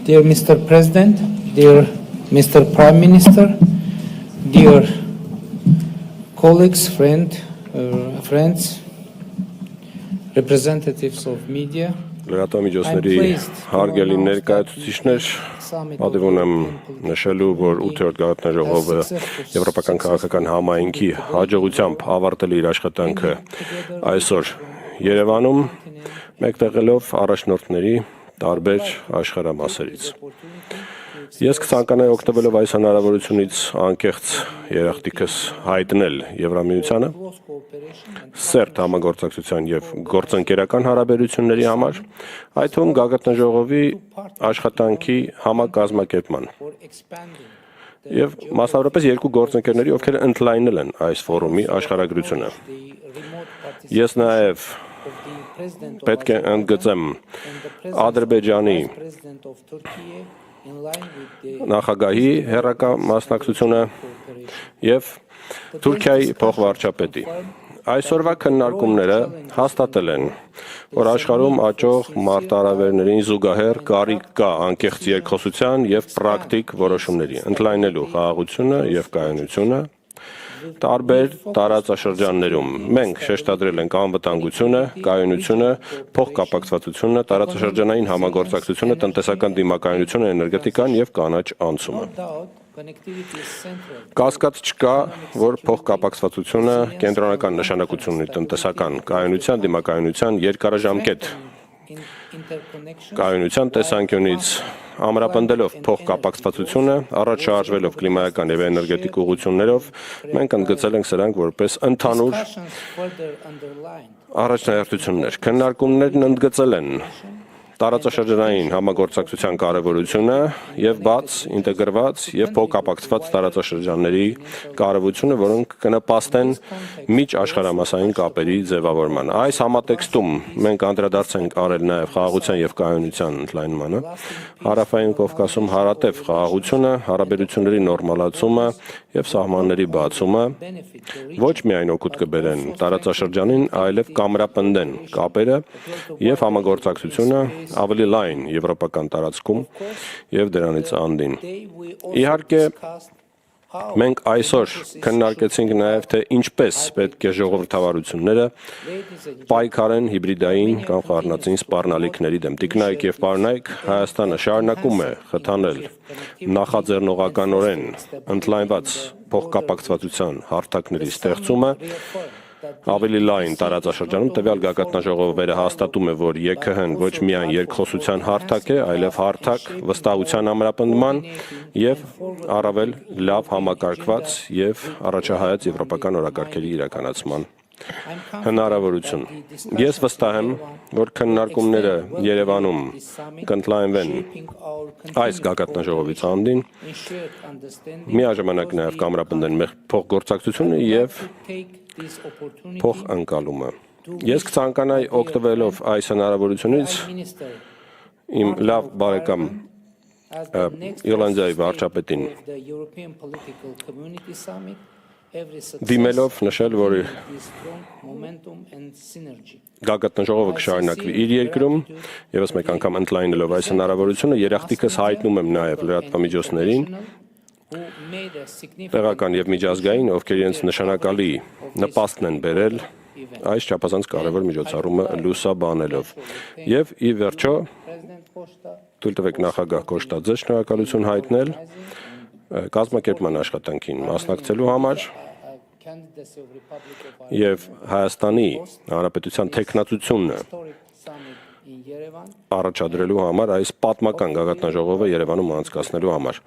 Dear Mr. President, dear Mr. Prime Minister, dear colleagues, friends, representatives of media, Լրատվամիջոցների հարգելի ներկայացուցիչներ, պատիվ ունեմ նշելու, որ 8-րդ գաղտնաժողովը Եվրոպական քաղաքական համայնքի հաջողությամբ ավարտել իր աշխատանքը այսօր Երևանում, մեկտեղելով առաջնորդների տարբեր աշխարհամասերից։ Ես կցանկանայի օգտվելով այս հնարավորությունից անկեղծ երախտիկս հայտնել Եվրամիությանը սերտ համագործակցության եւ գործընկերական հարաբերությունների համար, այդ թվում գաղտնաժողովի աշխատանքի համակազմակերպման եւ մասնավորապես երկու գործընկերների, ովքեր ընդլայնել են այս ֆորումի աշխարհագրությունը։ Ես նաեւ պետք է ընդգծեմ Ադրբեջանի նախագահի հերրակա մասնակցությունը եւ Թուրքիայի փոխվարչապետի։ Այսօրվա քննարկումները հաստատել են, որ աշխարհում աճող մարտահրավերներին զուգահեռ կարիք կա անկեղծ երկխոսության եւ պրակտիկ որոշումների, ընդլայնելու խաղաղությունը եւ կայունությունը տարբեր տարածաշրջաններում։ Մենք շեշտադրել ենք անվտանգությունը, կայունությունը, փոխկապակցվածությունը, տարածաշրջանային համագործակցությունը, տնտեսական դիմակայունությունը, էներգետիկան եւ կանաչ անցումը։ Կասկած չկա, որ փոխկապակցվածությունը կենտրոնական նշանակություն ունի տնտեսական կայունության, դիմակայունության երկարաժամկետ կայունության տեսանկյունից, ամրապնդելով փոխկապակցվածությունը, առաջ շարժվելով կլիմայական եւ էներգետիկ ուղղություններով, մենք ընդգծել ենք սրանք որպես ընդհանուր առաջնահերթություններ։ Քննարկումներն ընդգծել են տարածաշրջանային համագործակցության կարևորությունը եւ բաց, ինտեգրված եւ փոխկապակցված տարածաշրջանների կարևորությունը, որոնք կնպաստեն միջաշխարհամասային կապերի ձևավորմանը։ Այս համատեքստում մենք անդրադարձ ենք արել նաեւ խաղաղության եւ կայունության ընդլայնմանը, Հարավային Կովկասում հարատև խաղաղությունը, հարաբերությունների նորմալացումը եւ սահմանների բացումը ոչ միայն օգուտ կբերեն տարածաշրջանին, այլև կամրապնդեն կապերը եւ համագործակցությունը ավելի լայն եվրոպական տարածքում եւ դրանից անդին։ Իհարկե, մենք այսօր քննարկեցինք նաեւ թե ինչպես պետք է ժողովրդավարությունները պայքարեն հիբրիդային կամ խառնածին սպառնալիքների դեմ։ Տիկնայք եւ պարոնայք, Հայաստանը շարունակում է խթանել նախաձեռնողականորեն ընդլայնված փոխկապակցվածության հարթակների ստեղծումը ավելի լայն տարածաշրջանում տվյալ գագաթնաժողովը հաստատում է, որ ԵՔՀ-ն ոչ միայն երկխոսության հարթակ է, այլև հարթակ վստահության ամրապնդման եւ առավել լավ համակարգված եւ առաջահայաց եվրոպական օրակարգերի իրականացման հնարավորություն։ Ես վստահ եմ, որ քննարկումները Երևանում կընդլայնվեն այս գագաթնաժողովից անդին, միաժամանակ նաեւ կամրապնդեն մեր փոխգործակցությունը եւ փոխընկալումը։ Ես կցանկանայի օգտվելով այս հնարավորությունից իմ լավ բարեկամ Իռլանդիայի վարչապետին դիմելով նշել, որ գագաթնաժողովը կշարունակվի իր երկրում, եւս մեկ անգամ ընդլայնելով այս հնարավորությունը, երախտիկս հայտնում եմ նաեւ լրատվամիջոցներին, տեղական եւ միջազգային, ովքեր իրենց նշանակալի նպաստն են բերել այս չափազանց կարևոր միջոցառումը լուսաբանելով։ Եվ ի վերջո, թույլ տվեք նախագահ Կոշտաձե շնորհակալություն հայտնել կազմակերպման աշխատանքին մասնակցելու համար եւ Հայաստանի Հանրապետության թեկնածությունը առաջադրելու համար այս պատմական գագաթնաժողովը Երևանում անցկացնելու համար։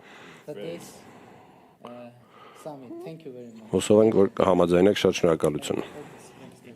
Հուսով ենք, որ կհամաձայնեք, շատ շնորհակալություն։